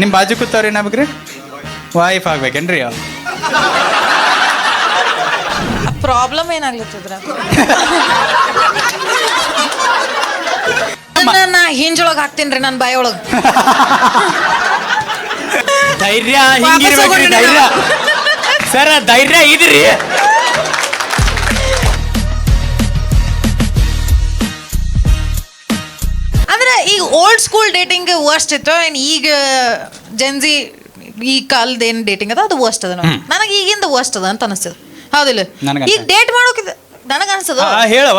ನಿಮ್ಮ ಬಾಜು ಕೂತವ್ರಿ ಏನಾಗ್ಬೇಕ್ರಿ? Wife ಆಗ್ಬೇಕೇನ್ರಿ? Problem ಏನಾಗ್ಲತ್ತದ್ರ ನಾ ಹಿಂಜೊಳಗೆ ಹಾಕ್ತೀನಿ ನನ್ನ ಬಾಯೊಳಗೆ. ಧೈರ್ಯ ಹಿಂಗಿರ್ಬೇಕ್ರಿ, ಧೈರ್ಯ ಸರ, ಧೈರ್ಯ ಇದ್ರಿ. ಅಂದ್ರೆ ಈಗ ಓಲ್ಡ್ ಸ್ಕೂಲ್ ಡೇಟಿಂಗ್ ವರ್ಸ್ಟ್ ಇತ್ತು, ಏನ್ ಈಗ ಜೆನ್ಜಿ ಈ ಕಾಲದ ಏನ್ ಡೇಟಿಂಗ್ ಅದ ಅದು ವರ್ಸ್ಟ್ ಅದ. ನನಗೆ ಈಗಿಂದ ವರ್ಸ್ಟ್ ಅದ ಅಂತ ಅನಿಸ್ತದ. ಹೌದಿಲ್ಲ? ಈಗ ಡೇಟ್ ಮಾಡೋಕಿದ ನನಗೆ ಅನ್ಸದ ಹೇಳವ,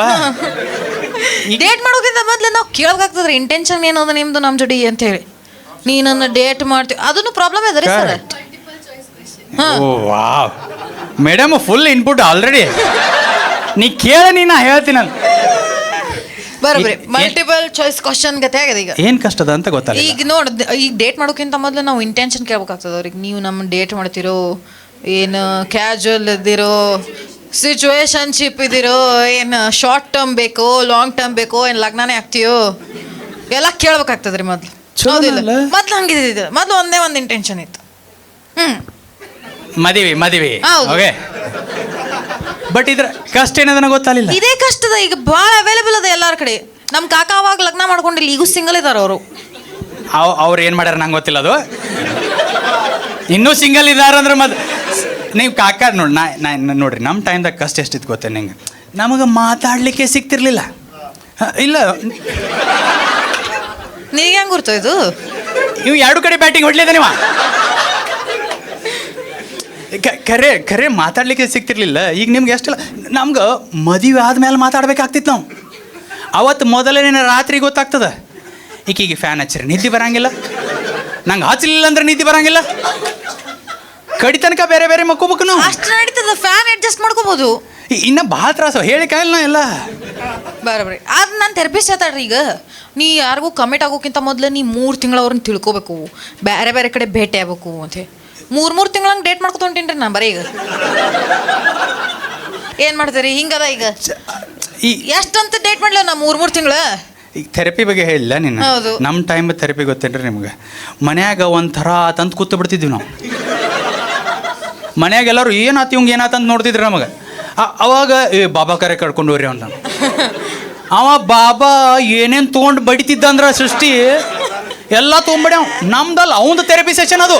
ಡೇಟ್ ಮಾಡೋಕ್ಕಿಂತ ಮೊದ್ಲು ನಾವು ಕೇಳಬೇಕಾಗ್ತದ್ರಿ ಇಂಟೆನ್ಷನ್ ಏನದ ನಿಮ್ದು ನಮ್ಮ ಜೋಡಿ ಅಂತ ಹೇಳಿ. ನೀ ನನ್ನ ಡೇಟ್ ಮಾಡ್ತೀವಿ ಅದನ್ನು ಪ್ರಾಬ್ಲಮ್ ಇದೆ sir. Wow madam, full input already. ನೀ ಕೇಳ, ನಾ ಹೇಳ್ತೀನಿ. ಬರೋಬ್ರಿ ಮಲ್ಟಿಪಲ್ ಚಾಯ್ಸ್ ಕ್ವಶನ್ ಗತೆ ಆಗದ. ಈಗ ಏನ್ ಕಷ್ಟದ ಅಂತ ಗೊತ್ತಾಗ. ಈಗ ನೋಡ್, ಈಗ ಡೇಟ್ ಮಾಡೋಕ್ಕಿಂತ ಮೊದ್ಲು ನಾವು ಇಂಟೆನ್ಷನ್ ಕೇಳ್ಬೇಕಾಗ್ತದ ಅವ್ರಿಗೆ. ನೀವು ನಮ್ಮ ಡೇಟ್ ಮಾಡ್ತಿರೋ, ಏನು ಕ್ಯಾಶುವಲ್ ಇದ್ದಿರೋ, ಸಿಚುವೇಶನ್ಶಿಪ್ ಇದಿರೋ, ಏನು ಶಾರ್ಟ್ ಟರ್ಮ್ ಬೇಕೋ ಲಾಂಗ್ ಟರ್ಮ್ ಬೇಕೋ, ಏನು ಲಗ್ನನೇ ಆಗ್ತೀಯೋ, ಎಲ್ಲ ಕೇಳ್ಬೇಕಾಗ್ತದ್ರಿ ಮೊದ್ಲು. ಮೊದ್ಲು ಹಂಗಿದ್ದು, ಮೊದ್ಲು ಒಂದೇ ಒಂದು ಇಂಟೆನ್ಷನ್ ಇತ್ತು. ಮದುವೆ ಓಕೆ. ಬಟ್ ಇದ್ರ ಕಷ್ಟ ಏನದನ್ನ ಗೊತ್ತಾಗಲಿಲ್ಲ. ಇದೇ ಕಷ್ಟದ ಈಗ ಭಾಳ ಅವೈಲೇಬಲ್ ಅದ ಎಲ್ಲಾರ ಕಡೆ. ನಮ್ಮ ಕಾಕ ಅವಾಗ ಲಗ್ನ ಮಾಡ್ಕೊಂಡಿಲ್ಲ, ಈಗೂ ಸಿಂಗಲ್ ಇದಾರ ಅವರು. ಅವ್ರು ಏನು ಮಾಡ್ಯಾರ ನಂಗೆ ಗೊತ್ತಿಲ್ಲ. ಅದು ಇನ್ನೂ ಸಿಂಗಲ್ ಇದಾರ ಅಂದ್ರೆ ನೀವು ಕಾಕ ನೋಡಿ, ನೋಡ್ರಿ ನಮ್ಮ ಟೈಮ್ದಾಗ ಕಷ್ಟ ಎಷ್ಟಿತ್ತು ಗೊತ್ತೇ ನಿಂಗೆ? ನಮಗೆ ಮಾತಾಡಲಿಕ್ಕೆ ಸಿಗ್ತಿರ್ಲಿಲ್ಲ. ಇಲ್ಲ, ನಿನಗೆ ಹೆಂಗೆ ಗುರ್ತು ಇದು? ನೀವು ಎರಡು ಕಡೆ ಬ್ಯಾಟಿಂಗ್ ಹೊಡ್ಲಿದ ನೀವು. ಖರೆ ಮಾತಾಡ್ಲಿಕ್ಕೆ ಸಿಗ್ತಿರ್ಲಿಲ್ಲ. ಈಗ ನಿಮ್ಗೆ ಎಷ್ಟಲ್ಲ, ನಮ್ಗೆ ಮದುವೆ ಆದ್ಮೇಲೆ ಮಾತಾಡ್ಬೇಕಾಗ್ತಿತ್ತು. ನಾವು ಅವತ್ತು ಮೊದಲನೇ ರಾತ್ರಿ ಗೊತ್ತಾಗ್ತದ, ಈಕೀಗ ಫ್ಯಾನ್ ಹಚ್ಚಿರಿ ನಿದ್ದೆ ಬರಂಗಿಲ್ಲ, ನಂಗೆ ಹಚ್ಚಲಿಲ್ಲ ಅಂದ್ರೆ ನಿದ್ದೆ ಬರಂಗಿಲ್ಲ, ಕಡಿ ತನಕ ಬೇರೆ ಬೇರೆ ಮಕ್ಕೋಬೇಕು ನಾವು. ಅಷ್ಟು ನಡೀತದ, ಫ್ಯಾನ್ ಅಡ್ಜಸ್ಟ್ ಮಾಡ್ಕೋಬೋದು. ಇನ್ನ ಭಾಳ ತ್ರಾಸ ಹೇಳಿಕಾಯಿಲ್ಲ ಎಲ್ಲ. ಬರೋಬ್ರಿ. ಅದು ನಾನು ಥೆರಪಿಸ್ಟ್ ಹೇಳ್ತಾಳ್ರಿ, ಈಗ ನೀ ಯಾರಿಗೂ ಕಮಿಟ್ ಆಗೋಕ್ಕಿಂತ ಮೊದಲು ನೀ 3 ತಿಂಗಳು ಅವ್ರನ್ನ ತಿಳ್ಕೊಬೇಕು, ಬೇರೆ ಬೇರೆ ಕಡೆ ಭೇಟಿ ಆಗ್ಬೇಕು ಅಂತ. 3 ತಿಂಗಳಂಗೆ ಡೇಟ್ ಮಾಡ್ಕೊತ ಹೊಂಟೀನಿ ನಾನು ಬರೀ. ಈಗ ಏನು ಮಾಡ್ತೀರಿ? ಹಿಂಗದ ಈಗ ಎಷ್ಟಂತ ಡೇಟ್ ಮಾಡ್ಲಿ ನಾ 3 ತಿಂಗಳು. ಈಗ ಥೆರಪಿ ಬಗ್ಗೆ ಹೇಳಿಲ್ಲ ನೀನು. ಹೌದು. ನಮ್ಮ ಟೈಮ್ ಥೆರಪಿ ಗೊತ್ತೇನ್ರಿ ನಿಮ್ಗೆ? ಮನ್ಯಾಗ ಒಂಥರ ತಂದು ಕೂತು ಬಿಡ್ತಿದ್ವಿ ನಾವು. ಮನ್ಯಾಗ ಎಲ್ಲರೂ ಏನಾತು ಇವಂಗೆ ಏನಾತಂತ ನೋಡ್ತಿದ್ರು ನಮಗೆ. ಅವಾಗ ಬಾಬಾ ಕರೆ ಕರ್ಕೊಂಡು ಹೋಗ್ರಿ ಅಂತ. ಅವ ಬಾಬಾ ಏನೇನು ತೊಗೊಂಡು ಬಡಿತಿದ್ದ ಅಂದ್ರೆ ಸೃಷ್ಟಿ ಎಲ್ಲ ತೊಗೊಂಡ್ಬಿಡ್ಯಾವ. ನಮ್ದಲ್ಲ, ಅವಂದು ಥೆರಪಿ ಸೆಷನ್ ಅದು.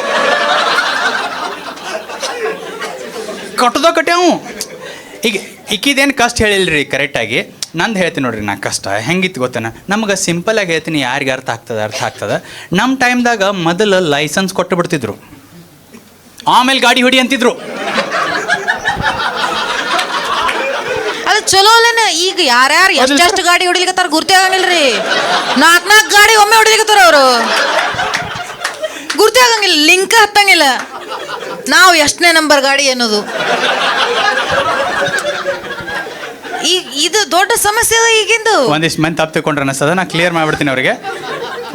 ಕಟ್ಟದ ಕಟ್ಟ್ಯಾವು. ಈಗ ಇಕ್ಕಿದೇನು ಕಷ್ಟ ಹೇಳಿಲ್ರಿ ಕರೆಕ್ಟಾಗಿ. ನಂದು ಹೇಳ್ತೀನಿ ನೋಡ್ರಿ, ನಾ ಕಷ್ಟ ಹೆಂಗಿತ್ತು ಗೊತ್ತೇನ? ನಮಗೆ ಸಿಂಪಲಾಗಿ ಹೇಳ್ತೀನಿ, ಯಾರಿಗೆ ಅರ್ಥ ಆಗ್ತದೆ. ನಮ್ಮ ಟೈಮ್ದಾಗ ಮೊದಲು ಲೈಸೆನ್ಸ್ ಕೊಟ್ಟು ಬಿಡ್ತಿದ್ರು, ಆಮೇಲೆ ಗಾಡಿ ಹೊಡಿ ಅಂತಿದ್ರು. ಅದು ಚಲೋ ಅಲ್ಲೇನ? ಈಗ ಯಾರ್ಯಾರು ಎಷ್ಟೆಷ್ಟು ಗಾಡಿ ಹೊಡಿಲಿಕತ್ತಾರ ಗುರ್ತಿ ಆಗಂಗಿಲ್ರಿ. 4 ಗಾಡಿ ಒಮ್ಮೆ ಹೊಡಿಲಿಕತ್ತಾರ ಅವರು, ಗುರ್ತಿ ಆಗಂಗಿಲ್ಲ, ಲಿಂಕ್ ಹತ್ತಂಗಿಲ್ಲ. ನಾವು ಎಷ್ಟನೇ ನಂಬರ್ ಗಾಡಿ ಅನ್ನೋದು ಈಗ ಇದು ದೊಡ್ಡ ಸಮಸ್ಯೆ ಅದ ಈಗಿಂದು. ಒಂದಿಷ್ಟು ಮಂದಿ ತಪ್ಪು ತಿಳ್ಕೊಂಡ್ರೆ ಅನಿಸ್ತದ, ನಾ ಕ್ಲಿಯರ್ ಮಾಡ್ಬಿಡ್ತೀನಿ ಅವ್ರಿಗೆ.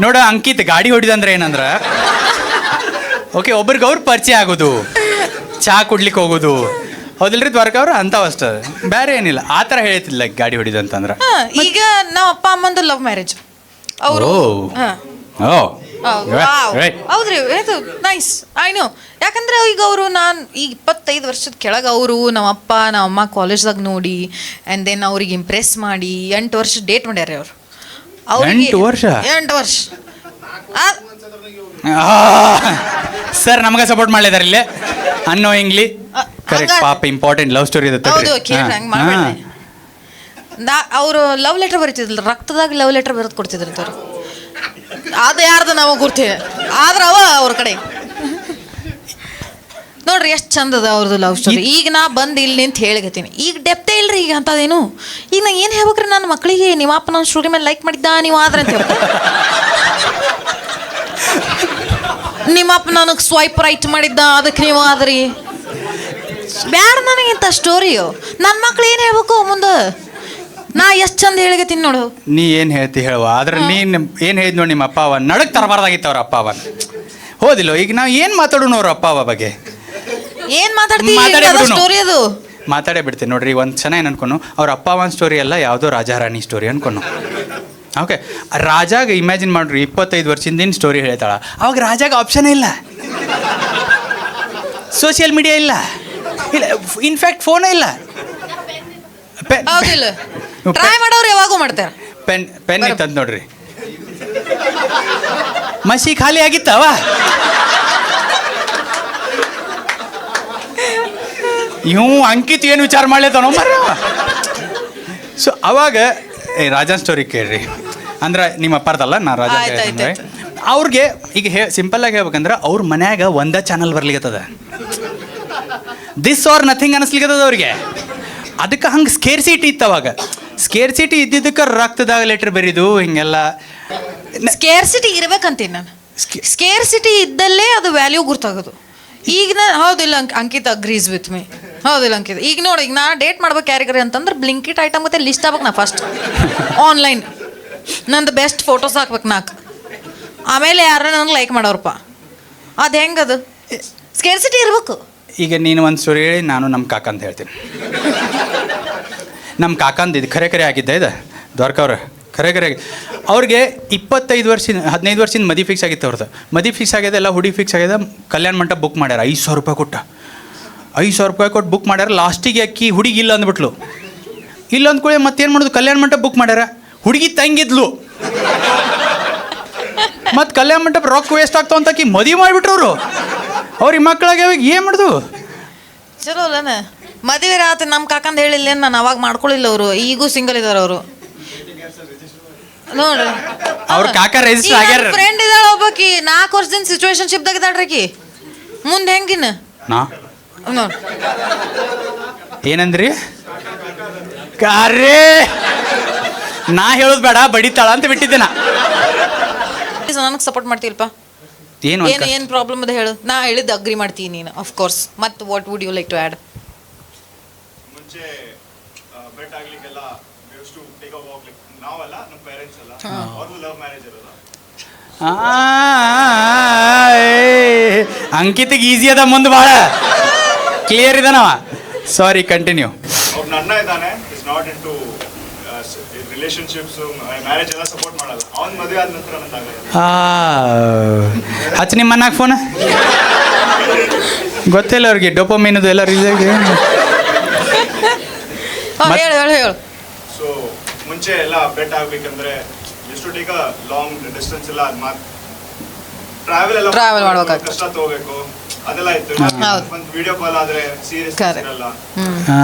ನೋಡ ಅಂಕಿತ್, ಗಾಡಿ ಹೊಡಿದಂದ್ರೆ ಏನಂದ್ರೆ, ಓಕೆ, ಒಬ್ರಿಗವ್ರು ಪರಿಚಯ ಆಗೋದು, ಚಹಾ ಕುಡ್ಲಿಕ್ಕೆ ಹೋಗೋದು, ಹೌದಿಲ್ರಿ ದ್ವಾರಕ ಅವ್ರು? ಅಂಥವು ಅಷ್ಟೇ, ಬೇರೆ ಏನಿಲ್ಲ. ಆ ಥರ ಹೇಳ್ತಿಲ್ಲ ಗಾಡಿ ಹೊಡಿದಂತಂದ್ರೆ. ಈಗ ನಮ್ಮ ಅಪ್ಪ ಅಮ್ಮಂದು ಲವ್ ಮ್ಯಾರೇಜ್ ಅವರು. ಹೌದ್ರಿ, ಇದು ನೈಸ್, ಐ ನೋ. ಯಾಕಂದ್ರೆ ಈಗ ಅವರು, ನಾನು ಈಗ 25 ವರ್ಷದ ಕೆಳಗೆ ಅವರು ನಮ್ಮ ಅಪ್ಪ ನಮ್ಮ ಅಮ್ಮ ಕಾಲೇಜ್ದಾಗ ನೋಡಿ ಆ್ಯಂಡ್ ದೆನ್ ಅವ್ರಿಗೆ ಇಂಪ್ರೆಸ್ ಮಾಡಿ 8 ವರ್ಷ ಡೇಟ್ ಮಾಡ್ಯಾರ ಅವರು. 8 ವರ್ಷ ಸರ್ ನಮಗೆ ಸಪೋರ್ಟ್ ಮಾಡಿದಾರೆ ಇಲ್ಲಿ ಅನ್ನೋ ಇಂಗ್ಲಿ. ಕರೆಕ್ಟ್, ಪಾಪ ಇಂಪಾರ್ಟೆಂಟ್ ಲವ್ ಸ್ಟೋರಿ ಇದೆ. ಅವರು ಲವ್ ಲೆಟರ್ ಬರೀತಿದ್ರಲ್ಲ, ರಕ್ತದಾಗ ಲವ್ ಲೆಟರ್ ಬರೆದು ಕೊಡ್ತಿದ್ರು ಅವ್ರು. ಅದು ಯಾರ್ದು ನಾವು ಗುರ್ತೀವಿ, ಆದ್ರೆ ಅವ್ರ ಕಡೆ ನೋಡ್ರಿ ಎಷ್ಟು ಚಂದದ ಅವ್ರದ್ದು ಲವ್ ಸ್ಟೋರಿ. ಈಗ ನಾ ಬಂದು ಇಲ್ಲಿ ನಿಂತು ಹೇಳಿಗತ್ತೀನಿ, ಈಗ ಡೆಪ್ತೇ ಇಲ್ರಿ ಈಗ ಅಂತದೇನು. ಈಗ ನಾ ಏನು ಹೇಳ್ಬೇಕ್ರಿ ನನ್ನ ಮಕ್ಕಳಿಗೆ? ನಿಮ್ಮ ಅಪ್ಪ ನನ್ನ ಸ್ಟೋರಿ ಮೇಲೆ ಲೈಕ್ ಮಾಡಿದ್ದ, ನೀವು ಆದ್ರೆ ಅಂತ ಹೇಳ್ಬೇಕು. ನಿಮ್ಮಪ್ಪ ನನಗೆ ಸ್ವೈಪ್ ರೈಟ್ ಮಾಡಿದ್ದ, ಅದಕ್ಕೆ ನೀವು ಆದ್ರಿ. ಬ್ಯಾಡ ನನಗಿಂತ ಸ್ಟೋರಿಯು. ನನ್ನ ಮಕ್ಳು ಏನು ಹೇಳ್ಬೇಕು ಮುಂದೆ? ನಾ ಎಷ್ಟು ಚಂದ ಹೇಳಿಗತ್ತೀನಿ ನೋಡು. ನೀ ಏನು ಹೇಳ್ತಿ ಹೇಳುವ, ಆದ್ರೆ ನೀನು ಏನು ಹೇಳಿದ್ ನೋಡಿ, ನಿಮ್ಮ ಅಪ್ಪ ಅವ ನಡಕ್ ತರಬಾರ್ದಾಗಿತ್ತು ಅವ್ರ ಅಪ್ಪ ಅವ. ಹೋದಿಲ್ಲ, ಈಗ ನಾವು ಏನು ಮಾತಾಡೋಣ ಅವ್ರ ಅಪ್ಪ ಅವ ಬಗ್ಗೆ? ಏನು ಮಾತಾಡ್ತೀವಿ? ಸ್ಟೋರಿ ಅದು ಮಾತಾಡೇ ಬಿಡ್ತೀನಿ ನೋಡ್ರಿ. ಒಂದು ಚೆನ್ನಾಗಿ ಅನ್ಕೊನು, ಅವ್ರ ಅಪ್ಪ ಅವನ ಸ್ಟೋರಿ ಎಲ್ಲ ಯಾವುದೋ ರಾಜಾರಾಣಿ ಸ್ಟೋರಿ ಅನ್ಕೊನು. ಓಕೆ ರಾಜಾಗ ಇಮ್ಯಾಜಿನ್ ಮಾಡ್ರಿ 25 ವರ್ಷದಿಂದ ಸ್ಟೋರಿ ಹೇಳ್ತಾಳ ಅವಾಗ ರಾಜಾಗ ಆಪ್ಷನೇ ಇಲ್ಲ, ಸೋಷಿಯಲ್ ಮೀಡಿಯಾ ಇಲ್ಲ, ಇಲ್ಲ ಇನ್ಫ್ಯಾಕ್ಟ್ ಫೋನೇ ಇಲ್ಲ. ಹೌದಿಲ್ಲ, ಟ್ರೈ ಮಾಡೋರು ಯಾವಾಗೂ ಮಾಡ್ತಾರೆ. ಪೆನ್ ಇತ್ತಂತ ನೋಡ್ರಿ, ಮಸಿ ಖಾಲಿ ಆಗಿತ್ತವ. ಇವು ಅಂಕಿತ್ ಏನು ವಿಚಾರ ಮಾಡ್ಲೇತಾನೋ ಮರ. ಸೊ ಅವಾಗ ರಾಜನ್ ಸ್ಟೋರಿ ಕೇಳ್ರಿ, ಅಂದ್ರೆ ನಿಮ್ಮ ಅಪ್ಪಾರ್ದಲ್ಲ ನಾ ರಾಜ ಅಂದ್ರೆ ಅವ್ರಿಗೆ ಈಗ ಸಿಂಪಲ್ಲಾಗಿ ಹೇಳ್ಬೇಕಂದ್ರೆ ಅವ್ರ ಮನ್ಯಾಗ ಒಂದೇ ಚಾನಲ್ ಬರ್ಲಿಕ್ಕತ್ತದ, ದಿಸ್ ಆರ್ ನಥಿಂಗ್ ಅನಿಸ್ಲಿಕ್ಕತ್ತದ ಅವ್ರಿಗೆ. ಅದಕ್ಕೆ ಹಂಗೆ ಸ್ಕೇರ್ಸಿಟಿ ಇತ್ತು ಅವಾಗ. ಸ್ಕೇರ್ಸಿಟಿ ಇದ್ದಿದ್ದಕ್ಕೆ ರಕ್ತದಾಗ ಲೆಟ್ರ್ ಬರೀದು ಹಿಂಗೆಲ್ಲ. ಸ್ಕೇರ್ಸಿಟಿ ಇರ್ಬೇಕಂತೀನಿ ನಾನು. ಸ್ಕೇರ್ಸಿಟಿ ಇದ್ದಲ್ಲೇ ಅದು ವ್ಯಾಲ್ಯೂ ಗುರ್ತಾಗೋದು. ಈಗ ಹೌದಿಲ್ಲ ಅಂಕಿತ್ ಅಗ್ರೀಸ್ ವಿತ್ ಮೀ. ಹೌದಿಲ್ಲ ಅಂಕಿತ್, ಈಗ ನೋಡಿ, ಈಗ ನಾ ಡೇಟ್ ಮಾಡ್ಬೇಕು ಯಾರಿಗಾರಿ ಅಂತಂದ್ರೆ ಬ್ಲಿಂಕಿಟ್ ಐಟಮ್ ಮತ್ತೆ ಲಿಸ್ಟ್ ಆಗ್ಬೇಕು. ನಾ ಫಸ್ಟ್ ಆನ್ಲೈನ್ ನಂದು ಬೆಸ್ಟ್ ಫೋಟೋಸ್ ಹಾಕ್ಬೇಕು 4, ಆಮೇಲೆ ಯಾರು ನನಗೆ ಲೈಕ್ ಮಾಡೋರಪ್ಪ. ಅದು ಹೆಂಗದು ಸ್ಕೇರ್ಸಿಟಿ ಇರ್ಬೇಕು. ಈಗ ನೀನು ಒಂದು ಸ್ಟೋರಿ ಹೇಳಿ, ನಾನು ನಮ್ಮ ಕಾಕ ಅಂತ ಹೇಳ್ತೀನಿ. ನಮ್ಮ ಕಾಕಂದು ಇದು ಖರೆ ಆಗಿದ್ದೆ, ಇದು ದ್ವಾರಕವ್ರ ಖರೆ ಅವ್ರಿಗೆ 15 ವರ್ಷದಿಂದ 15 ವರ್ಷದಿಂದ ಮದಿ ಫಿಕ್ಸ್ ಆಗಿತ್ತು ಅವ್ರದ್ದು. ಮದಿ ಫಿಕ್ಸ್ ಆಗಿದೆ, ಎಲ್ಲ ಹುಡುಗಿ ಫಿಕ್ಸ್ ಆಗಿದೆ. ಕಲ್ಯಾಣ ಮಂಟಪ ಬುಕ್ ಮಾಡ್ಯಾರ, 5,000 ರೂಪಾಯಿ ಕೊಟ್ಟು 5,000 ರೂಪಾಯಿ ಕೊಟ್ಟು ಬುಕ್ ಮಾಡ್ಯಾರ. ಲಾಸ್ಟಿಗೆ ಅಕ್ಕಿ ಹುಡುಗಿ ಇಲ್ಲ ಅಂದ್ಬಿಟ್ಲು. ಇಲ್ಲ ಅಂದ್ಕೊಳ್ಳಿ ಮತ್ತೇನು ಮಾಡೋದು, ಕಲ್ಯಾಣ ಮಂಟಪ ಬುಕ್ ಮಾಡ್ಯಾರ. ಹುಡುಗಿ ತಂಗಿದ್ಲು, ಮತ್ತು ಕಲ್ಯಾಣ ಮಂಟಪ ರೊಕ್ಕ ವೇಸ್ಟ್ ಆಗ್ತಾವ ಅಂತ ಅಕ್ಕಿ ಮದುವೆ ಮಾಡಿಬಿಟ್ರು ಅವರು. ಅವ್ರಿಗೆ ಮಕ್ಕಳಾಗ ಏನು ಮಾಡೋದು? ಚಲೋ ಅಲ್ಲನ ಮದುವೆ ರಾತ್ರಿ ನಮ್ಮ ಕಾಕಂದು ಹೇಳಿಲ್ಲ, ನಾನು ಅವಾಗ ಮಾಡ್ಕೊಳ್ಳಿಲ್ಲ. ಅವರು ಈಗೂ ಸಿಂಗಲ್ ಇದ್ದಾರೆ ಅವರು. ನೋಡ್ರಿ ಅವ್ರ ಕಾಕ ರಿಜಿಸ್ಟರ್ ಆಗ್ಯಾರ. ಫ್ರೆಂಡ್ ಇದ್ದಾಳ ಒಬ್ಬಾಕಿ 4 ವರ್ಷದಿಂದ ಸಿಚುವೇಶನ್ಶಿಪ್ದಾಗ ಇದ್ದಾಳ್ರಿ. ಮುಂದೆ ಹೆಂಗಿನ ನಾ ನೋಡ್ ಏನಂದ್ರಿ? ಕಾರ್ಯ ನಾ ಹೇಳೋದು ಬೇಡ, ಬಡಿತಾಳ ಅಂತ ಬಿಟ್ಟಿದ್ದೆ ನಾ. ನನಗೆ ಸಪೋರ್ಟ್ ಮಾಡ್ತೀಲ್ಪ? ಏನು ಏನು ಪ್ರಾಬ್ಲಮ್ ಅದ ಹೇಳು, ನಾ ಹೇಳಿದ್ದು ಅಗ್ರಿ ಮಾಡ್ತೀನಿ ನೀನು ಆಫ್ ಕೋರ್ಸ್. ಮತ್ತು what would you like to add? ಮುಂಚೆ ಬೆಟ್ ಆಗ್ಲಿಕ್ಕೆಲ್ಲ ಟು ಟೇಕ್ ಅ ವಾಕ್, ನಾವಲ್ಲ ನಮ್ಮ ಪೇರೆಂಟ್ಸ್ ಎಲ್ಲ ಅವ್ರದ್ದು ಲವ್ ಮ್ಯಾರೇಜ್ ಇರೋದು. ಅಂಕಿತಿಗೆ ಈಸಿ ಅದ, ಮುಂದೆ ಭಾಳ ಕ್ಲಿಯರ್ ಇದಾನವ. ಸಾರಿ, ಕಂಟಿನ್ಯೂ. ಅವ್ರ ನನ್ನ ಇದ್ದಾನೆ, is not into relationships, marriage ಎಲ್ಲ ಸಪೋರ್ಟ್ ಮಾಡಲ್ಲ. ಅವ್ನ ಮದುವೆ ಆದ ನಂತರ ಹಚ್ಚ ನಿಮ್ಮ ಮನ್ನಾಗ ಫೋನ್ ಗೊತ್ತಿಲ್ಲ ಅವ್ರಿಗೆ ಡೋಪಮೀನದು ಎಲ್ಲ ರಿಲೀಸ್. ಹೇಳು. ಸೊ ಮುಂಚೆ ಎಲ್ಲ ಬೆಟ್ ಆಗ್ಬೇಕಂದ್ರೆ ಎಷ್ಟು ಟೇಕ್ ಅ ಲಾಂಗ್ ಡಿಸ್ಟೆನ್ಸ್ ಎಲ್ಲ ಟ್ರಾವೆಲ್ ಮಾಡ್ಬೇಕಾಗ್ತದೆ, ಕಷ್ಟ ತಗೋಬೇಕು, ಅದೆಲ್ಲ ಇತ್ತು. ಒಂದು ವಿಡಿಯೋ ಕಾಲ್ ಆದ್ರೆ ಸೀರಿಯಸ್ ಇರಲ್ಲ.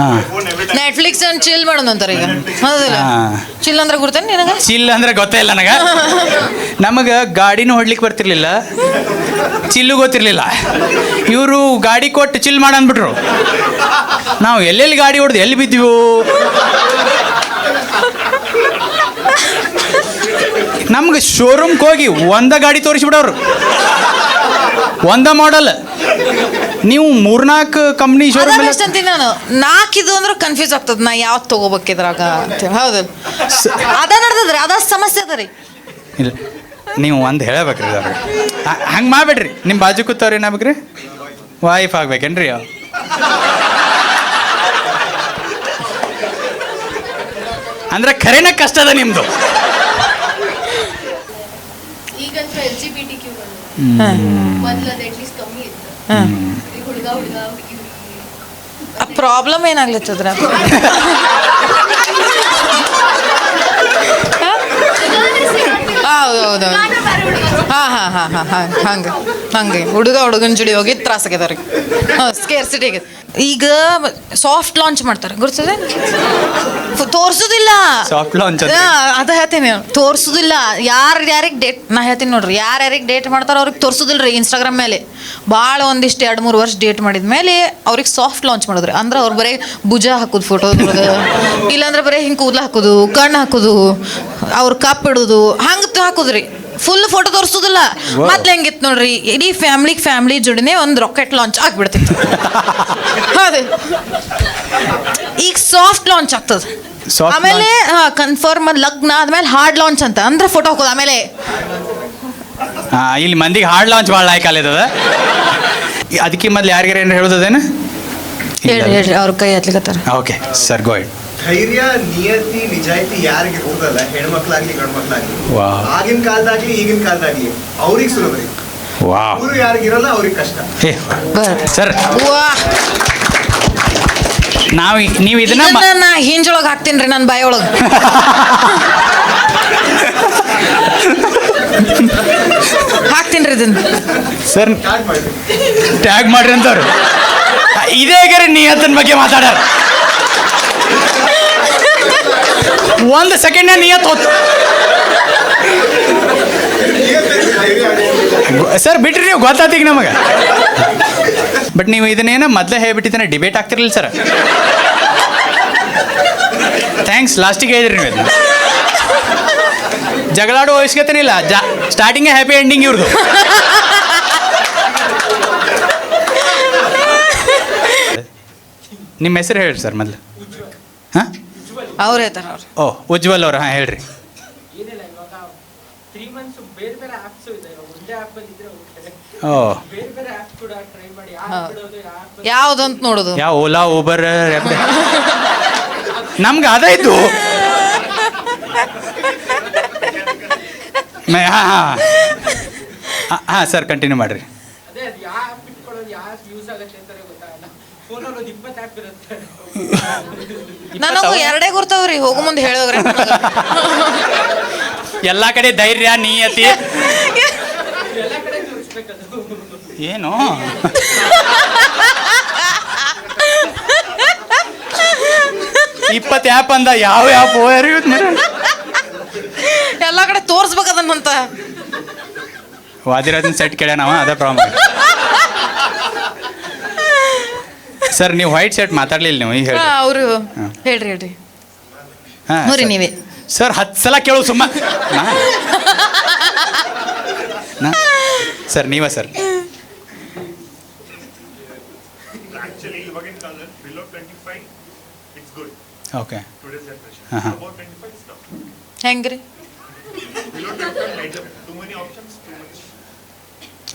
ನೆಟ್ಫ್ಲಿಕ್ಸ್ ಅಂಡ್ ಚಿಲ್ ಮಾಡೋದು ಅಂತಾರೆ ಈಗ. ಹೌದಿಲ್ಲ, ಚಿಲ್ ಅಂದ್ರೆ ಗುರ್ತೇನೆ ನಿನಗೆ? ಚಿಲ್ ಅಂದ್ರೆ ಗೊತ್ತೇ ಇಲ್ಲ ನನಗೆ. ನಮಗೆ ಗಾಡಿನೂ ಹೊಡ್ಲಿಕ್ಕೆ ಬರ್ತಿರ್ಲಿಲ್ಲ, ಚಿಲ್ಲು ಗೊತ್ತಿರಲಿಲ್ಲ. ಇವರು ಗಾಡಿ ಕೊಟ್ಟು ಚಿಲ್ ಮಾಡಿ ಅಂದ್ಬಿಟ್ರು. ನಾವು ಎಲ್ಲೆಲ್ಲಿ ಗಾಡಿ ಹೊಡೆದು ಎಲ್ಲಿ ಬಿದ್ದೀವು. ನಮ್ಗೆ ಶೋರೂಮ್ಗೆ ಹೋಗಿ ಒಂದ ಗಾಡಿ ತೋರಿಸ್ಬಿಡೋರು, ಒಂದ ಮಾಡಲ್. ನೀವು 3-4 ಕಂಪ್ನಿ ಶೋರೂಮ್ ಅಂತೀನಿ ನಾನು. 4 ಇದು ಅಂದ್ರೆ ಕನ್ಫ್ಯೂಸ್ ಆಗ್ತದೆ, ನಾ ಯಾವ್ದು ತೊಗೋಬೇಕಿದ್ರಾಗ ಅಂತೇಳಿ. ಹೌದು, ಅದ ನಡ್ದದ್ರಿ, ಅದ ಸಮಸ್ಯೆ ಅದ ರೀ. ಇಲ್ಲ, ನೀವು ಒಂದು ಹೇಳಬೇಕ್ರಿ ಅವ್ರಿಗೆ. ಹಂಗೆ ಮಾಡ್ಬೇಡ್ರಿ. ನಿಮ್ಮ ಬಾಜು ಕೂತವ್ರಿ ಏನಾಗ್ಬೇಕ್ರಿ? ವೈಫ್ ಆಗ್ಬೇಕೇನ್ರಿ? ಅಂದ್ರೆ ಖರೇನ ಕಷ್ಟ ಅದ ನಿಮ್ಮದು. ಈಗಂತೂ LGBTQ ಮೊದಲು ಅದು ಅಟ್ಲೀಸ್ಟ್ ಕಮ್ಮಿ ಇತ್ತು. ಹುಡುಗ ಹುಡುಗಿ ಪ್ರಾಬ್ಲಮ್ ಏನಾಗ್ಲತ್ತದ್ರ? ಹೌದೌದು. ಹಂಗೆ ಹುಡುಗನ ಜೋಡಿ ಹೋಗಿ ತ್ರಾಸಾಗ್ಯದವ್ರಿಗೆ. ಸ್ಕೇರ್ಸಿಟಿ ಆಗೈತೆ. ಈಗ ಸಾಫ್ಟ್ ಲಾಂಚ್ ಮಾಡ್ತಾರೆ, ಗುರ್ತದೆ? ತೋರ್ಸುದಿಲ್ಲ. ಸಾಫ್ಟ್ ಲಾಂಚ್ ಅದ ಹೇಳ್ತೀನಿ, ತೋರ್ಸುದಿಲ್ಲ. ಯಾರಿಗೆ ಡೇಟ್ ನಾ ಹೇಳ್ತೀನಿ ನೋಡ್ರಿ, ಯಾರ್ಯಾರಿಗೆ ಡೇಟ್ ಮಾಡ್ತಾರೋ ಅವ್ರಿಗೆ ತೋರ್ಸುದಿಲ್ಲ ರೀ. ಇನ್ಸ್ಟಾಗ್ರಾಮ್ ಮೇಲೆ ಭಾಳ ಒಂದಿಷ್ಟು 2-3 ವರ್ಷ ಡೇಟ್ ಮಾಡಿದ ಮೇಲೆ ಅವ್ರಿಗೆ ಸಾಫ್ಟ್ ಲಾಂಚ್ ಮಾಡಿದ್ರಿ. ಅಂದ್ರೆ ಅವ್ರು ಬರೀ ಭುಜ ಹಾಕೋದು ಫೋಟೋದ್ರೊಳಗೆ, ಇಲ್ಲಾಂದ್ರೆ ಬರೀ ಹಿಂಗೆ ಕೂದಲು ಹಾಕೋದು, ಕಣ್ಣು ಹಾಕೋದು, ಅವ್ರ ಕಪ್ ಇಡೋದು, ಹಂಗೆ ಹಾಕೋದ್ರಿ. ಫುಲ್ ಫೋಟೋ ತೋರಿಸೋದಿಲ್ಲ. ಮೊದ್ಲು ಹೆಂಗಿತ್ತು ನೋಡ್ರಿ, ಇಡೀ ಫ್ಯಾಮಿಲಿ ಜೋಡಿನೇ ಒಂದು ರಾಕೆಟ್ ಲಾಂಚ್ ಆಗ್ಬಿಡ್ತಿತ್ತು. ಹೌದು, ಈಗ ಸಾಫ್ಟ್ ಲಾಂಚ್ ಆಗ್ತದೆ. ಆಮೇಲೆ ಕನ್ಫರ್ಮ್ ಲಗ್ನ ಆದ್ಮೇಲೆ ಹಾರ್ಡ್ ಲಾಂಚ್ ಅಂತ, ಅಂದ್ರೆ ಫೋಟೋ ಹಾಕೋದು. ಆಮೇಲೆ ಇಲ್ಲಿ ಮಂದಿಗೆ ಹಾರ್ಡ್ ಲಾಂಚ್ ಭಾಳ ಲೈಕ್ ಅದ. ಅದಕ್ಕೆ ಮೊದ್ಲು ಯಾರಿಗಾರ ಏನು ಹೇಳೋದೇನು? ಹೇಳ್ರಿ, ಅವ್ರ ಕೈ ಹತ್ಲಿಕತ್ತಾರ. ಓಕೆ ಸರ್, ಗೋ ಹೆಡ್. ಧೈರ್ಯ ನಿಯತಿ ನಿಜಾಯಿತಿ ಯಾರಿಗೆ ಇರ್ತದಲ್ಲ, ಹೆಣ್ಮಕ್ಳಾಗ್ಲಿ ಗಂಡ್ಮಕ್ಳಾಗ್ಲಿ, ವಾಹ್. ಆಗಿನ ಕಾಲದಾಗ್ಲಿ ಈಗಿನ ಕಾಲದಾಗ್ಲಿ ಅವ್ರಿಗೆ ಸುಲಭ ರೀ. ವಾವ್. ಇವ್ರು ಯಾರಿಗಿರಲ್ಲ ಅವ್ರಿಗೆ ಕಷ್ಟ. ಸರ್ ವಾ ನೀವು ಇದನ್ನ ನಾ ಹಿಂಜೊಳಗೆ ಹಾಕ್ತೀನಿ ರೀ ನನ್ನ ಬಾಯಿ ಒಳಗೆ. ಹಾಕ್ತೀನಿ ರೀ ಇದನ್ನ. ಸರ್ ಸ್ಟಾರ್ಟ್ ಮಾಡಿ. ಟ್ಯಾಗ್ ಮಾಡ್ರಿ ಅಂತವ್ರು ಇದೇ ಗರಿ ನಿಯತ್ತಿನ ಬಗ್ಗೆ ಮಾತಾಡ್ಯಾರ. ಒಂದು ಸೆಕೆಂಡ್ ನಿಯತ್ ಹೋತ್ ಸರ್ ಬಿಟ್ರಿ ನೀವು ಗೊತ್ತಾತೀಗ ನಮಗೆ. ಬಟ್ ನೀವು ಇದನ್ನೇನೋ ಮೊದಲೇ ಹೇಳ್ಬಿಟ್ಟಿದ್ದಾನೆ ಡಿಬೇಟ್ ಆಗ್ತಿರ್ಲಿಲ್ಲ ಸರ್. ಥ್ಯಾಂಕ್ಸ್ ಲಾಸ್ಟಿಗೆ ಹೇಳಿದ್ರಿ ನೀವು ಇದನ್ನ. ಜಗಳಾಡೋ ಅವಶ್ಯಕತೆ ಇಲ್ಲ, ಸ್ಟಾರ್ಟಿಂಗೇ ಹ್ಯಾಪಿ ಎಂಡಿಂಗ್ ಇವ್ರದ್ದು. ನಿಮ್ಮ ಹೆಸರು ಹೇಳ್ರಿ ಸರ್ ಮೊದಲು. ಹಾಂ ಅವ್ರು ಹೇಳ್ತಾರೆ ಅವ್ರು. ಓ ಉಜ್ವಲ್ ಅವ್ರು, ಹಾಂ ಹೇಳ್ರಿ. ಏನಿಲ್ಲ, ಇವಾಗ 3 months ಬೇರೆ ಬೇರೆ ಆ್ಯಪ್ಸು ಇದೆ. ಒಂದೇ ಆ್ಯಪಲ್ಲಿ ಇದ್ರೆ ಓ ಬೇರೆ ಬೇರೆ ಆ್ಯಪ್ ಕೂಡ ಟ್ರೈ ಮಾಡಿ. ಬಿಡೋದು ಆ್ಯಪ್ ಯಾವ್ದಂತ ನೋಡೋದು. ಯಾವ ಓಲಾ ಊಬರ್ ನಮ್ಗೆ ಅದ ಇದ್ದು. ಹಾಂ ಹಾಂ ಹಾಂ ಸರ್ ಕಂಟಿನ್ಯೂ ಮಾಡಿರಿ. ಅದೇ ಅದು ಯಾವ ಆ್ಯಪ್ ಇಟ್ಕೊಳ್ಳೋದು, ಯಾವ ಆ್ಯಪ್ ಯೂಸ್ ಆಗುತ್ತೆ ಅಂತಾನೆ ಗೊತ್ತಾಗಲ್ಲ. ಫೋನಲ್ಲಿ ಒಂದು 20 ಆ್ಯಪ್ ಇರುತ್ತೆ. ನನಗೂ ಎರಡೇ ಗುರ್ತಾವ್ರಿ, ಹೋಗು ಮುಂದೆ ಹೇಳೋಗ್ರೆ. ಎಲ್ಲ ಕಡೆ ಧೈರ್ಯ ನಿಯತಿ ಎಲ್ಲ ಕಡೆ ತೋರಿಸ್ಬೇಕದು. ಏನು ಇಪ್ಪತ್ತು ಆ್ಯಪ್ ಅಂದ ಯಾವ ಆ್ಯಪ್ ಎಲ್ಲ ಕಡೆ ತೋರಿಸ್ಬೇಕು ಅದನ್ನಂತ. ವಾದಿರಾಜನ್ ಸೆಟ್ ಕೇಳ ನಾವ ಅದೇ ಪ್ರಾಬ್ಲಮ್. ಸರ್ ನೀವು ವೈಟ್ ಶರ್ಟ್ ಮಾತಾಡ್ಲಿಲ್ಲ ನೀವು ಈಗ ಹೇಳಿ. ಅವರು ಹೇಳ್ರಿ ಹಾಂ ನೋಡ್ರಿ ನೀವೇ. ಸರ್ 10 ಸಲ ಕೇಳು ಸುಮ್ಮ. ಸರ್ ನೀವ ಸರ್. ಆಕ್ಚುಲಿ ಇವಾಗಿನ ಕಾಲದಲ್ಲಿ below 25 it's good. Okay today's generation ಹಾಂ ಹಾಂ ಅಬೌಟ್ 25 ಇಟ್ಸ್ ಟಫ್. ಹೆಂಗ್ರಿ? Below 25 too many options, too much.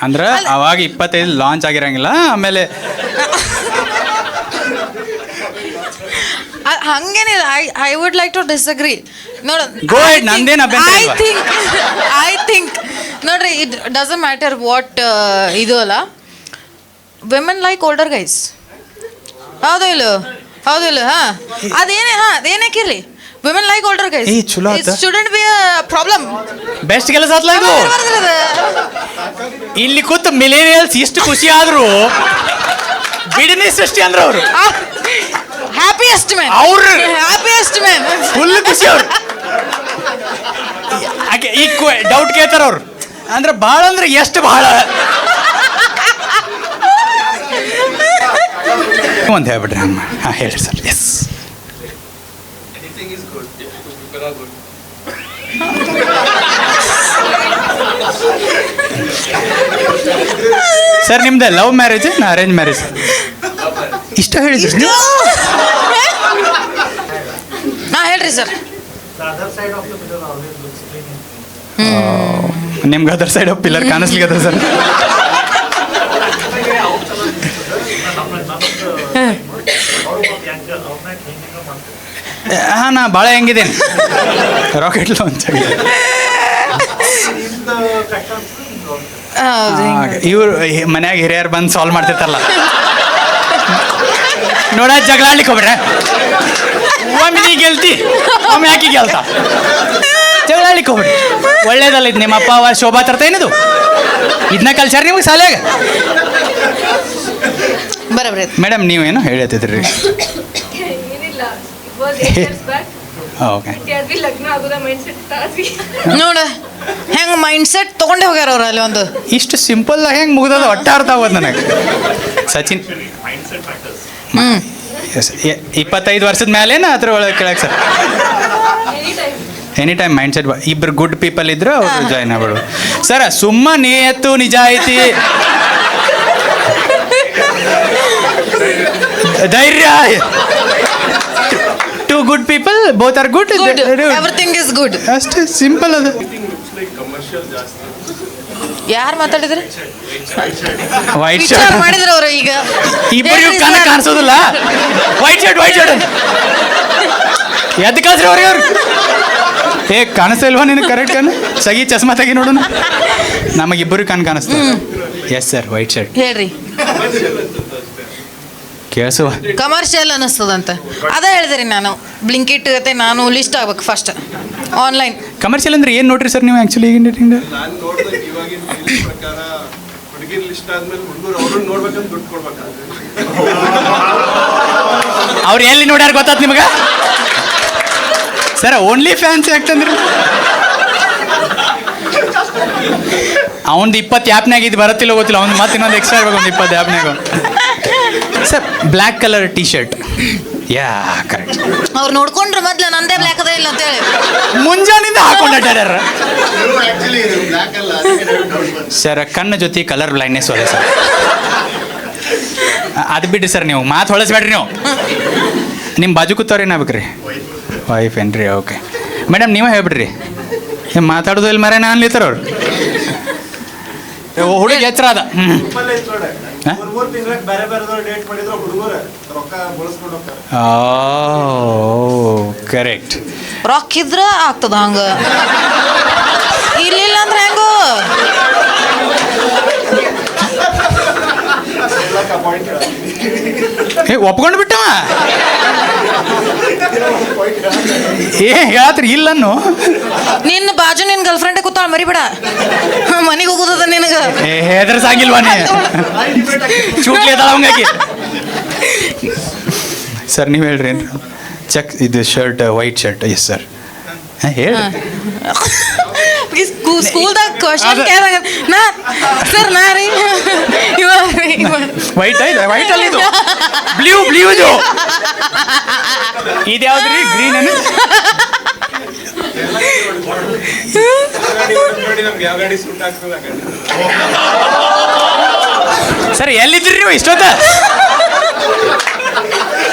ಅಂದ್ರೆ ಅವಾಗ 25 ಲಾಂಚ್ ಆಗಿರಂಗಿಲ್ಲ. ಆಮೇಲೆ ಹಂಗೇನಿಲ್ಲ. I would like to disagree. ನೋಡ, Go ahead, ನಂದೇನ್ ಅಭ್ಯಂತರ ಇಲ್ವಾ? ಐ ಥಿಂಕ್ ನೋಡ್ರಿ, ಇಟ್ ಡಸಂಟ್ ಮ್ಯಾಟರ್ ವಾಟ್ ಇದು ಅಲ್ಲ. Women like older guys. ಹೌದು ಇಲ್ಲ ಹಾಂ ಅದೇನಕ್ಕಿರ್ಲಿ. Women like older guys. ಏ, ಚಲೋ ಆತ. Student B problem. ಬೆಸ್ಟ್ ಕೆಲಸ ಆತ್ಲ ಇದು. ಇಲ್ಲಿ ಕೂತು ಮಿಲೇನಿಯಲ್ಸ್ ಇಷ್ಟು ಖುಷಿ ಆದ್ರು ಬಿಡಿನಿ ಸೃಷ್ಟಿ ಅಂದ್ರೆ ಅವರು ಹ್ಯಾಪಿಯೆಸ್ಟ್ ಮ್ಯಾನ್. ಫುಲ್ ಖುಷಿ ಅವ್ರು. ಆಕೆ ಈ ಡೌಟ್ ಕೇಳ್ತಾರ ಅವ್ರು. ಅಂದ್ರೆ ಭಾಳ ಅಂದ್ರೆ ಎಷ್ಟು ಭಾಳ ಒಂದು ಹೇಳ್ಬಿಡ್ರಿ. ಹಾಂ ಹೇಳ್ರಿ sir. Yes Anything is good if two people are good. Sir ನಿಮ್ದು ಲವ್ ಮ್ಯಾರೇಜ್ ಅರೇಂಜ್ ಮ್ಯಾರೇಜ್ ಇಷ್ಟ ಹೇಳಿದ್ರಿ. ಹಾಂ ಹೇಳ್ರಿ ಸರ್. ನಿಮ್ಗೆ ಅದರ್ ಸೈಡ್ ಆಫ್ ಪಿಲ್ಲರ್ ಕಾಣಿಸ್ಲಿಕ್ಕೆ ಸರ್. ಹಾಂ ನಾ ಭಾಳ ಹೆಂಗಿದ್ದೀನಿ. ರಾಕೆಟ್ ಲಾಂಚ್ ಆಗಿದೆ. ಇವ್ರು ಮನ್ಯಾಗ ಹಿರಿಯರು ಬಂದು ಸಾಲ್ವ್ ಮಾಡ್ತಿರ್ತಾರಲ್ಲ, ನೋಡ ಜಗಳಾಡ್ಲಿಕ್ಕೆ ಹೋಗ್ಬಿಟ್ರೆ ಒಮ್ಮೆ ನೀ ಗೆಲ್ತಿ, ಒಮ್ಮೆ ಯಾಕೆ ಗೆಲ್ತ, ಜಗಳಾಡ್ಲಿಕ್ಕೆ ಹೋಗ್ಬಿಟ್ರಿ. ಒಳ್ಳೇದಲ್ಲ ಇದು. ನಿಮ್ಮ ಅಪ್ಪ ಅವ ಶೋಭಾ ತರ್ತಾ ಏನಿದು ಇದನ್ನ ಕಲ್ಸ್ಯಾರ ನಿಮಗೆ ಶಾಲೆಯಾಗ. ಬರೋಬ್ರಿ. ಮೇಡಮ್ ನೀವೇನು ಹೇಳತ್ತಿದ್ರಿ? ಏನಿಲ್ಲ, it was 8 years back. Okay ಯಾರ್ಬಿ ಲಗ್ನ ಆಗೋದ ಮೈಂಡ್ ಸೆಟ್ ಆದ್ವಿ. ನೋಡ ಹೆಂಗೆ ಮೈಂಡ್ ಸೆಟ್ ತೊಗೊಂಡೇ ಹೋಗ್ಯಾರ ಅವ್ರು ಅಲ್ಲಿ ಒಂದು. ಇಷ್ಟು ಸಿಂಪಲ್ ಹೆಂಗೆ ಮುಗ್ದದ ಒಟ್ಟ ಅರ್ಥ ಆಗೋದು ನನಗೆ. Sachin mind set matters. 25 ವರ್ಷದ ಮೇಲೇನ ಅದ್ರ ಒಳಗೆ ಕೇಳಕ್ಕೆ sir? Any time mind set. ಇಬ್ರು ಗುಡ್ ಪೀಪಲ್ ಇದ್ರು ಅವ್ರು ಜಾಯ್ನ್ ಆಗ್ಬಿಡು ಸರ್. ಸುಮ್ಮ ನಿಯತ್ತು ನಿಜಾಯಿತಿ ಧೈರ್ಯ, two good people both are good. Everything is good. ಅಷ್ಟೇ ಸಿಂಪಲ್ ಅದು. ಯಾರು ಮಾತಾಡಿದ್ರಿ? ವೈಟ್ ವಿಚಾರ ಶರ್ಟ್ ಮಾಡಿದ್ರು ಅವರು ಈಗ. ಇಬ್ಬರು ಕಣ್ಣ ಕಾಣಿಸೋದಿಲ್ಲ. ವೈಟ್ ಶರ್ಟ್ ಎದ್ದು ಕಳ್ಸ್ರಿ ಅವ್ರಿಗೆ ಅವ್ರು ಏ ಕಾಣಿಸ್ತಾ ಇಲ್ವಾ ನೀನು ಕರೆಕ್ಟ್ ಕಣ್ಣು ಸಗಿ ಚಸ್ಮಾ ತೆಗಿ ನೋಡೋಣ ನಮಗಿಬ್ಬರು ಕಣ್ಣು ಕಾಣಿಸ್ತಾ ಎಸ್ ಸರ್ ವೈಟ್ ಶರ್ಟ್ ಹೇಳ್ರಿ ಕೇಳಿಸುವ ಕಮರ್ಷಿಯಲ್ ಅನ್ನಿಸ್ತದಂತ ಅದೇ ಹೇಳಿದ್ರಿ ನಾನು ಬ್ಲಿಂಕಿಟ್ ಜೊತೆ ನಾನು ಲಿಸ್ಟ್ ಆಗ್ಬೇಕು ಫಸ್ಟ್ ಆನ್ಲೈನ್ ಕಮರ್ಷಿಯಲ್ ಅಂದ್ರೆ ಏನು ನೋಡ್ರಿ ಸರ್ ನೀವು ಆ್ಯಕ್ಚುಲಿ ಈಗಿನ ಡೇಟಿಂಗ್ ನಾನು ನೋಡಿದಾಗ ಇವಾಗಿನ ಫೀಲಿಂಗ್ ಪ್ರಕಾರ ಹುಡುಗಿರ್ ಲಿಸ್ಟ್ ಆದ್ಮೇಲೆ ಹುಡುಗರು ಅವ್ರನ್ನ ನೋಡ್ಬೇಕಂತ ದುಡ್ಡು ಕೊಡ್ಬೇಕಾದ್ರೆ ಅವ್ರು ಎಲ್ಲಿ ನೋಡ್ಯಾರ ಗೊತ್ತಾತ್ ನಿಮಗೆ ಸರ್ ಓನ್ಲಿ ಫ್ಯಾನ್ಸ್ ಯಾಕಂದ್ರೆ ಅವನದು 20 ಆ್ಯಪ್ನಾಗ ಇದು ಬರುತ್ತಿಲ್ಲ ಗೊತ್ತಿಲ್ಲ ಅವ್ನು ಮತ್ತೆ ಇನ್ನೊಂದು ಎಕ್ಸ್ಟ್ರಾ ಇರ್ಬೇಕು ಒಂದು 20 ಆ್ಯಪ್ನಾಗ sir black colour T shirt ಯಾ ಕರೆಕ್ಟ್ ಅವ್ರು ನೋಡ್ಕೊಂಡ್ರೆ ಮೊದ್ಲು ನಂದೇ ಬ್ಲ್ಯಾಕ್ ಅದ ಇಲ್ಲ ಅಂತೇಳಿ ಮುಂಜಾನಿಂದ ಹಾಕೊಂಡು ಅಡ್ಡಾಡ್ಯಾರ ಆಕ್ಚುಲಿ ಇದು ಬ್ಲ್ಯಾಕ್ ಅಲ್ಲ ಅದಕ್ಕೆ ಡೌಟ್ ಬಂತು ಸರ್ ಕಣ್ಣು ಜೊತೆ ಕಲರ್ ಬ್ಲೈಂಡ್ನೆಸ್ ಅದ ಸರ್ ಅದು ಬಿಡ್ರಿ ಸರ್ ನೀವು ಮಾತು ಹೊಳಸ್ಬೇಡ್ರಿ ನೀವು ನಿಮ್ಮ ಬಾಜು ಕೂತವ್ರು ಏನಾಗ್ಬೇಕ್ರಿ ವೈಫ್ ಏನ್ರಿ ಓಕೆ ಮೇಡಮ್ ನೀವೇ ಹೇಳ್ಬಿಡ್ರಿ ಮಾತಾಡೋದು ಇಲ್ಲಿ ಮರೇನ ಅನ್ಲಿತ್ತಾರ ಅವ್ರು ಹುಡುಗಿ ಎಚ್ಚರ ಅದ ಹ್ಞೂ ಮೂರ್ ತಿಂಗಳಿಗೆ ಬೇರೆ ಬೇರೆ ಡೇಟ್ ಮಾಡಿದ್ರು ಹುಡುಗರು ರೊಕ್ಕ ಬಳಸ್ಕೊಂಡು ಹೋಗ್ತಾರೆ ಕರೆಕ್ಟ್ ರೊಕ್ಕ ಇದ್ರ ಆಗ್ತದ ಹಂಗ ಇರ್ಲಿಲ್ಲ ಅಂದ್ರೆ ಹೆಂಗೋ ಏ ಒಪ್ಕೊಂಡು ಬಿಟ್ಟವ ಏ ಹೇಳತ್ರಿ ಇಲ್ಲನ್ನು ನಿನ್ನ ಬಾಜು ನಿನ್ನ ಗರ್ಲ್ ಫ್ರೆಂಡೇ ಕೂತಾಳ ಮರಿಬೇಡ ಮನೆಗೆ ಹೋಗೋದದ ನಿನಗ ಏ ಹೆದರ್ಸಾಗಿಲ್ವಾ ನೀ ಚೂಟ್ಲಿ ಅದಾಳ ಹಂಗಾಗಿ ಸರ್ ನೀವು ಹೇಳ್ರಿ ಏನು ಚೆಕ್ ಇದು shirt white shirt yes sir ಹೇಳಿ ಸ್ಕೂಲ್ದಾಗ ಕ್ವಶನ್ ಕೇಳಿದಾಗ ನಾ ಸರ್ ನಾ ರೀ ವೈಟ್ ಐತೆ ವೈಟ್ ಅಲ್ಲಿ ಇದು ಬ್ಲೂ ಇದು ಇದು ಯಾವ್ದ್ರಿ ಗ್ರೀನ್ ಏನು ನೋಡಿ ನಮ್ಗೆ ಯಾವ ಗಾಡಿ ಸೂಟ್ ಆಗ್ತದೆ ಆ ಗಾಡಿ ಸರ್ ಎಲ್ಲಿದ್ರಿ ನೀವು ಇಷ್ಟೊತ್ತ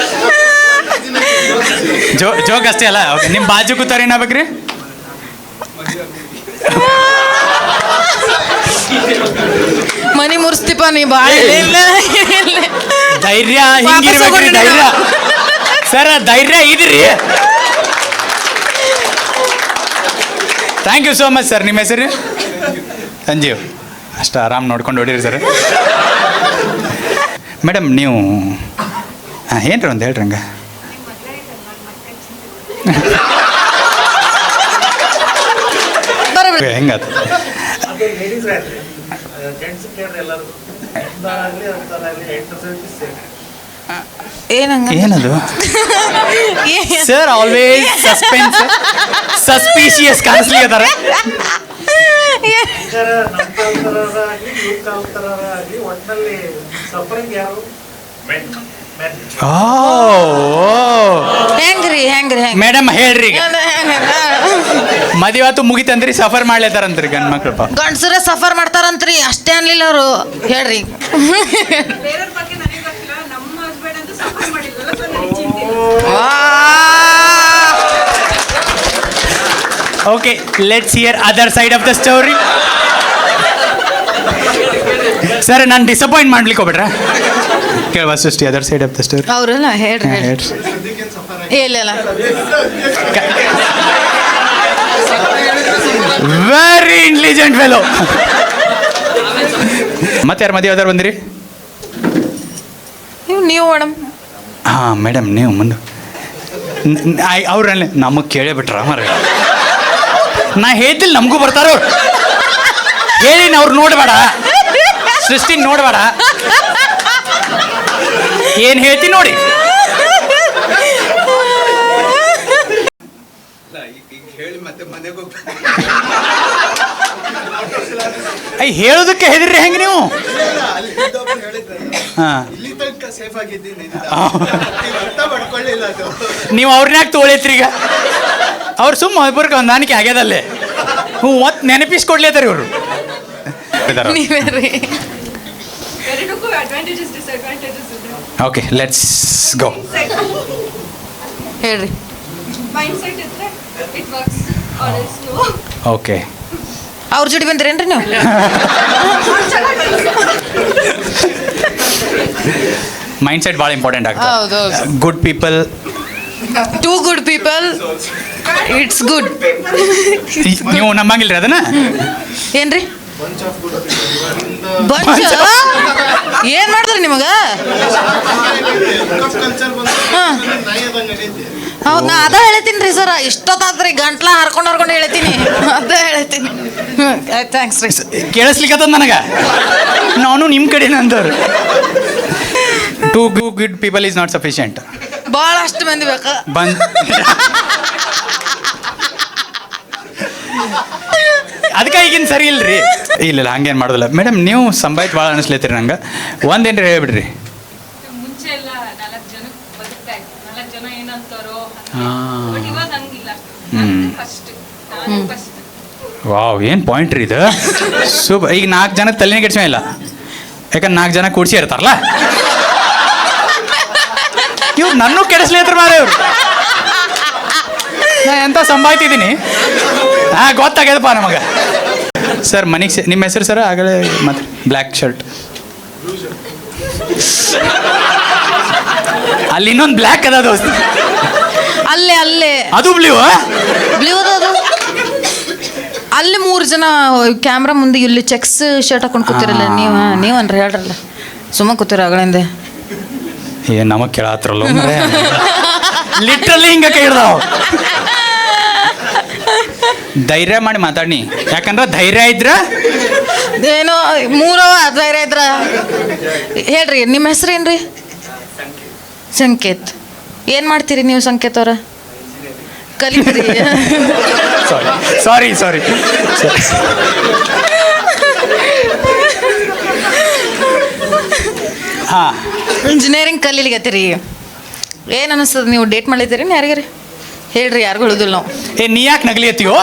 ಜೋಕ್ ಅಷ್ಟೇ ಅಲ್ಲ ಓಕೆ ನಿಮ್ಮ ಬಾಜು ಕೂತಾರ ಏನಾಗ್ಬೇಕ್ರಿ ಮನಿ ಮುರ್ಸ್ತಿಪ್ಪ ನೀ ಬಾಳ ಧೈರ್ಯ ಹಿಂಗಿರ್ಬೇಕ್ರಿ ಧೈರ್ಯ ಸರ್ ಧೈರ್ಯ ಇದ್ರಿ thank you so much sir ನಿಮ್ಮ ಹೆಸರು ಸಂಜೀವ್ ಅಷ್ಟು ಆರಾಮ್ ನೋಡ್ಕೊಂಡು ಹೊಡೀರಿ ಸರ್ ಮೇಡಮ್ ನೀವು ಹಾಂ ಏನ್ರಿ ಒಂದು ಹೇಳ್ರಿ ಹಂಗೆ ಬರಬೇಡಿ ಹೆಂಗಾತ ಅದು ಲೇಡೀಸ್ ರಾತ್ರಿ ಜೆಂಟ್ಸ್ ಕೇಳಿದ್ರೆ ಎಲ್ಲರೂ ಆಗ್ಲಿ ಅಂತಾರಾಗ್ಲಿ 8% ಸೇಮ್ ಏನಂಗ ಏನದು ಸರ್ ಆಲ್ವೇಸ್ ಸಸ್ಪೆನ್ಸ್ ಸಸ್ಪೀಷಿಯಸ್ ಕಾಣಿಸ್ಲಿ ಅದಾರ ಇದರ ನಮ್ಮ ಕಾಲ್ತರಾಗಲಿ ಇವ್ರ ಕಾಲ್ತರಾಗಲಿ ಒಟ್ಟಿನಲ್ಲಿ ಸಫರಿಂಗ್ ಯಾರು ಮೆನ್ ಹೆಂಗ್ರಿ ಹೆಂಗ್ರಿ ಹೆಂಗ್ ಮೇಡಮ್ ಹೇಳ್ರಿ ಈಗ ಮದುವೆ ಮುಗಿತಂದ್ರಿ ಸಫರ್ ಮಾಡ್ಲೇತಾರಂತ್ರಿ ಗಂಡ್ ಮಕ್ಳು ಗಂಡಸರೇ ಸಫರ್ ಮಾಡ್ತಾರಂತ್ರಿ ಅಷ್ಟೇ ಅನ್ಲಿಲ್ಲ ಅವರು ಹೇಳ್ರಿ ಬೇರೆಯವ್ರ ಬಗ್ಗೆ ನನಗೆ ಗೊತ್ತಿಲ್ಲ ನಮ್ಮ ಹಸ್ಬೆಂಡ್ ಅಂತೂ ಸಫರ್ ಮಾಡಿಲ್ಲಲ್ಲ ಸೊ ನನಗೆ ಚಿಂತೆ okay let's hear other side of the story sir ನಾನು ಡಿಸಪಾಯಿಂಟ್ ಮಾಡ್ಲಿಕ್ಕೆ ಹೋಗ್ಬಿಟ್ರ ಕೇಳುವ ಸೃಷ್ಟಿ other side of the story ಅವ್ರಲ್ಲ ಹೇಳ್ರಿ ಹೇಳ್ರಿ ಇಲ್ಲ ಇಲ್ಲ ವೆರಿ ಇಂಟೆಲಿಜೆಂಟ್ ಫೆಲೋ ಮತ್ತೆ ಯಾರು ಮದುವೆ ಯಾವ್ದಾರು ಬಂದಿರಿ ನೀವು ಮೇಡಮ್ ಹಾಂ ಮೇಡಮ್ ನೀವು ಮುಂದೆ ಅವ್ರಲ್ಲೇ ನಮಗೆ ಕೇಳೇ ಬಿಟ್ರ ಮರ ನಾ ಹೇಳ್ತಿಲ್ಲ ನಮಗೂ ಬರ್ತಾರ ಅವ್ರು ಹೇಳಿ ಅವ್ರು ನೋಡಬೇಡ ಸೃಷ್ಟಿ ನೋಡಬೇಡ ಏನು ಹೇಳ್ತೀನಿ ನೋಡಿ ಈಗ ಹೇಳಿ ಮತ್ತೆ ಮನೆಗೆ ಹೋಗ್ಬೇಕು ಹೇಳೋದಕ್ಕೆ ಹೆದರ್ರಿ ಹೆಂಗೆ ನೀವು ಅಲ್ಲಿ ಇದ್ದೊಬ್ರು ಹೇಳಿದ್ರಲ್ಲ, ಹಾಂ ಇಲ್ಲಿ ತನಕ ಸೇಫ್ ಆಗಿದ್ದೀನಿ ಅಂತ. ನೀವ್ ಅರ್ಥ ಮಾಡ್ಕೊಳ್ಳಿಲ್ಲ ಅದು ನೀವು ಅವ್ರನ್ನ ಯಾಕೆ ತೊಗೊಳೈತ್ರಿ ಈಗ ಅವ್ರು ಸುಮ್ಮ ಒಬ್ಬರಿಗೆ ಹೊಂದಾಣಿಕೆ ಆಗ್ಯದಲ್ಲೇ ಹ್ಞೂ ಮತ್ತೆ ನೆನಪಿಸ್ಕೊಡ್ಲೇತಾರ ಇವರು ನೀವೇ ರೀ ಎರಡಕ್ಕೂ ಅಡ್ವಾಂಟೇಜಸ್ ಡಿಸ್ಅಡ್ವಾಂಟೇಜಸ್ ಇದೆ ಓಕೆ ಲೆಟ್ಸ್ ಗೋ ಹೇಳ್ರಿ ಮೈಂಡ್ ಸೆಟ್ ಇದ್ರೆ it works or else no okay ಅವ್ರ ಜೋಡಿ ಬಂದ್ರೇನ್ರಿ ನೀವು ಮೈಂಡ್ ಸೆಟ್ ಭಾಳ ಇಂಪಾರ್ಟೆಂಟ್ ಹೌದು, ಆಗ್ತದೆ ಹೌದು. Good people too good people it's good. ನೀವು ನಂಬಂಗಿಲ್ರಿ ಅದನ್ನ? ಏನ್ರಿ ಬಂಚ್ ಏನ್ ಮಾಡಿದ್ರಿ ನಿಮಗ? ಹೌದು, ನಾ ಅದ ಹೇಳ್ತೀನಿ ರೀ ಸರ್. ಇಷ್ಟೊತ್ತಾದ್ರಿ ಗಂಟ್ಲ ಹರ್ಕೊಂಡು ಹೇಳ್ತೀನಿ, ಅದ ಹೇಳ್ತೀನಿ. ಥ್ಯಾಂಕ್ಸ್ ರೀ. ಕೇಳಿಸ್ಲಿಕ್ಕದ ನನಗೆ, ನಾನು ನಿಮ್ಮ ಕಡೆ ನಂದವ್ರು. Two good people is not sufficient. ಭಾಳಷ್ಟು ಮಂದಿ ಬೇಕಾ? ಬಂದ್ ಅದಕ್ಕೆ ಈಗಿನ ಸರಿ ಇಲ್ರಿ. ಇಲ್ಲ ಹಂಗೇನು ಮಾಡೋದಿಲ್ಲ ಮೇಡಮ್. ನೀವು ಸಂಭಾಯ್ತು ಭಾಳ ಅನಿಸ್ಲತ್ತೀರಿ ನಂಗೆ. ಒಂದೇನ್ರಿ ಹೇಳ್ಬಿಡ್ರಿ. ಮುಂಚೆ ಎಲ್ಲ 4 ಜನ ಬದುಕ್ತಾ ಇತ್ತು, 4 ಜನ ಏನಂತಾರೋ. ಹಾಂ. ಬಟ್ ಇವಾಗ ಹಂಗಿಲ್ಲ. ಫಸ್ಟ್ ವಾವ್, ಏನು ಪಾಯಿಂಟ್ ರೀ ಇದು. ಸೂಪರ್. ಈಗ 4 ಜನ ತಲೆನೇ ಕೆಡ್ಸೋ ಇಲ್ಲ, ಯಾಕಂದ್ರೆ 4 ಜನ ಕೂಡಿಸಿ ಇರ್ತಾರಲ್ಲ. ಇವ್ರು ನನ್ನೂ ಕೆಡಿಸ್ಲಿತ್ರ ಮಾರ ಇವ್ರು. ನಾ ಎಂತ ಸಂಭಾಯ್ತಿದ್ದೀನಿ. ಹಾಂ, ಗೊತ್ತಾಗ್ಯದಪ್ಪ ನಮಗೆ. ಸರ್ ಮನೆಗೆ ನಿಮ್ಮ ಹೆಸರು ಸರ್? ಆಗಲೇ ಮತ್ತೆ ಬ್ಲ್ಯಾಕ್ ಶರ್ಟ್, ಅಲ್ಲಿ ಇನ್ನೊಂದು ಬ್ಲ್ಯಾಕ್ ಅದ ದೋಸ್ತ. ಅಲ್ಲೇ ಅದು ಬ್ಲೂ ಅದು. ಅಲ್ಲಿ 3 ಜನ ಕ್ಯಾಮ್ರಾ ಮುಂದೆ ಇಲ್ಲಿ ಚೆಕ್ಸ್ ಶರ್ಟ್ ಹಾಕೊಂಡು ಕೂತಿರಲ್ಲ ನೀವನ್ರಿ ಹೇಳ್ರಲ್ಲ. ಸುಮ್ಮ ಕೂತಿರ ಅಗಳಿಂದ. ಏನು ನಮಗೆ ಕೇಳತ್ರಲ್ಲ ಲಿಟ್ರಲಿ ಹಿಂಗೆ ಕೇಳ್ದಾವ. ಧೈರ್ಯ ಮಾಡಿ ಮಾತಾಡಿ, ಯಾಕಂದ್ರೆ ಧೈರ್ಯ ಇದ್ರ ಏನೋ 3 ಧೈರ್ಯ ಇದ್ರ. ಹೇಳ್ರಿ ನಿಮ್ಮ ಹೆಸರು ಏನ್ರಿ? ಸಂಕೇತ್. ಏನು ಮಾಡ್ತೀರಿ ನೀವು ಸಂಕೇತ್ ಅವ್ರ? ಕಲಿತೀರಿ? ಸಾರಿ ಹಾಂ, ಇಂಜಿನಿಯರಿಂಗ್ ಕಲೀಲಿಗತ್ತೀರಿ. ಏನು ಅನಿಸ್ತದ? ನೀವು ಡೇಟ್ ಮಾಡಿದ್ದೀರಿ ಯಾರಿಗಾರಿ? ಹೇಳ್ರಿ, ಯಾರಿಗೂ ಹೇಳುದಿಲ್ಲ ನಾವು. ನೀ ಯಾಕೆ ನಗ್ಲಿಯತ್ತೀಯೋ?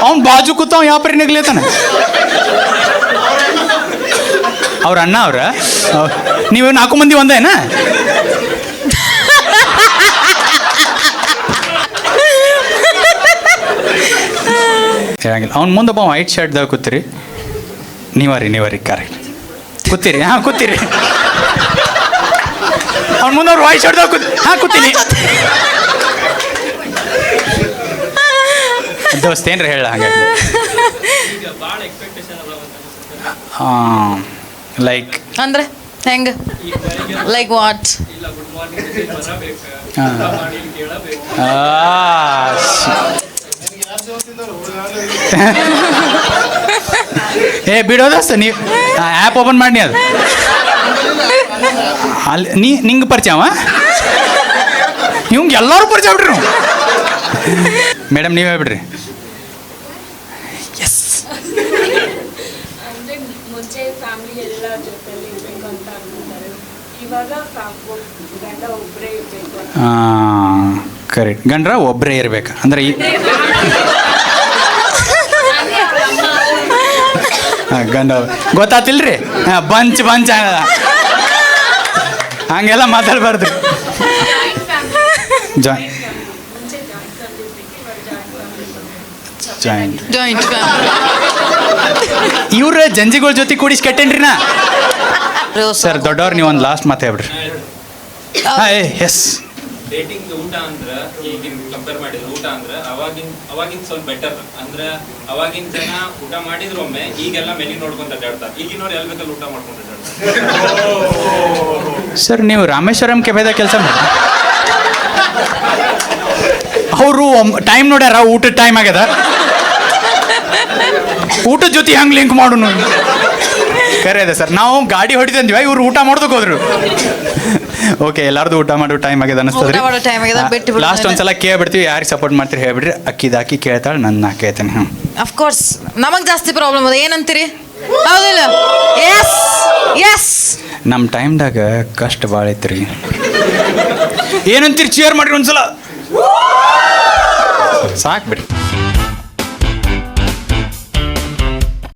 ಅವ್ನು ಬಾಜು ಕೂತಾವ ಯಾವ ಪರಿ ನಗ್ಲಿಯತ್ತಾನ? ಅವ್ರ ಅಣ್ಣ ಅವ್ರ? ನೀವು 4 ಮಂದಿ ಒಂದೇನಾ? ಹೇಳಂಗಿಲ್ಲ. ಅವ್ನ ಮುಂದೊಬ್ಬ ವೈಟ್ ಶರ್ಟ್ದಾಗ ಕೂತೀರಿ. ನೀವರಿ ಕರೆಕ್ಟ್ ಕೂತೀರಿ. ಹಾಂ ಕೂತೀರಿ. ಅವ್ನ ಮುಂದೆ ಅವ್ರು ವೈಟ್ ಶರ್ಟ್ದಾಗ ಕೂತೀನಿ. ದೋಸ್ತ ಏನ್ರಿ ಹೇಳ ಹಾಗಾಗಿ. ಹಾಂ, ಲೈಕ್ ಅಂದ್ರೆ ಹೆಂಗ? Like what? ಏ ಬಿಡೋ ದೋಸ್ತ, ನೀವು ಆ್ಯಪ್ ಓಪನ್ ಮಾಡಿ ಅದು. ಅಲ್ಲಿ ನಿಂಗೆ ಪರಿಚಯವ? ಇವಂಗೆ ಎಲ್ಲರೂ ಪರಿಚಯ ಬಿಡ್ರಿ ನೀವು. ಮೇಡಮ್ ನೀವು ಹೇಳ್ಬಿಡ್ರಿ. ಎಸ್. ಅಂದ್ರೆ ಮುಂಚೆ ಫ್ಯಾಮಿಲಿ ಎಲ್ಲ ಜೊತೆಲಿ ಇರ್ಬೇಕು ಅಂತ ಅನ್ಕೊಂತಾರೆ, ಇವಾಗ ಗಂಡ ಒಬ್ಬರೇ ಇರ್ಬೇಕು. ಹಾಂ, ಕರೆಕ್ಟ್. ಗಂಡ್ರ ಒಬ್ಬರೇ ಇರ್ಬೇಕು ಅಂದ್ರೆ ಈ ಗಂಡ ಗೊತ್ತಾತಿಲ್ರಿ. ಬಂಚ್ ಹಂಗೆಲ್ಲ ಮಾತಾಡ್ಬಾರ್ದು. ಜಾಯಿಂಟ್ ಇವ್ರ ಜಂಜಿಗಳ ಜೊತೆ ಕೂಡಿಸಿ ಕಟ್ಟೇನ್ರಿ ನಾ. ಸರ್ ದೊಡ್ಡವ್ರು, ನೀವು ಒಂದು ಲಾಸ್ಟ್ ಮಾತು ಹೇಳ್ಬಿಡ್ರಿ. ಎಸ್. ಡೇಟಿಂಗ್ ಊಟ ಅಂದ್ರೆ ಈಗಿನ ಕಂಪೇರ್ ಮಾಡಿದ್ರೆ ಊಟ ಅಂದ್ರೆ ಅವಾಗಿನ ಸ್ವಲ್ಪ ಬೆಟರ್. ಅಂದ್ರೆ ಅವಾಗಿನ ಜನ ಊಟ ಮಾಡಿದ್ರು ಒಮ್ಮೆ, ಈಗೆಲ್ಲ ಮೆನು ನೋಡ್ಕೊಂತ ಅಡ್ಡಾಡ್ತಾರೆ. ಈಗಿನವ್ರು ಎಲ್ಲಿ ಬೇಕಲ್ಲಿ ಊಟ ಮಾಡ್ಕೊಂಡು ಅಡ್ಡಾಡ್ತಾರೆ. ಸರ್ ನೀವು ರಾಮೇಶ್ವರಂ ಕೆಫೆದಾಗ ಕೆಲಸ ಮಾಡಿ. ಅವರು ಟೈಮ್ ನೋಡ್ಯಾರ, ಊಟದ ಟೈಮ್ ಆಗ್ಯದ, ಊಟದ ಜೊತೆ ಹೆಂಗೆ ಲಿಂಕ್ ಮಾಡೋನು? ಕರೆ ಅದೇ ಸರ್, ನಾವು ಗಾಡಿ ಹೊಡಿತಂದ್ವಿ, ಇವ್ರು ಊಟ ಮಾಡೋದಕ್ಕೆ ಹೋದ್ರು. ಓಕೆ, ಎಲ್ಲಾರ್ದು ಊಟ ಮಾಡೋ ಟೈಮ್ ಆಗ್ಯದ ಅನಿಸ್ತದ್ರಿ. ಲಾಸ್ಟ್ ಒಂದ್ಸಲ ಕೇಳ್ಬಿಡ್ತೀವಿ, ಯಾರಿಗೆ ಸಪೋರ್ಟ್ ಮಾಡ್ತೀರಿ ಹೇಳ್ಬಿಡ್ರಿ. ಅಕ್ಕಿದಾಕಿ ಕೇಳ್ತಾಳೆ, ನನ್ನ ಕೇಳ್ತೇನೆ. ಹ್ಞೂ, ಅಫ್ಕೋರ್ಸ್ ನಮಗೆ ಜಾಸ್ತಿ ಪ್ರಾಬ್ಲಮ್ ಅದ. ಏನಂತೀರಿ? ಹೌದಿಲ್ಲ? ಎಸ್. ನಮ್ಮ ಟೈಮ್ದಾಗ ಕಷ್ಟ ಭಾಳ ಐತ್ರಿ. ಏನಂತೀರಿ? ಚೇರ್ ಮಾಡ್ರಿ ಒಂದ್ಸಲ. ಸಾಕು ಬಿಡ್ರಿ.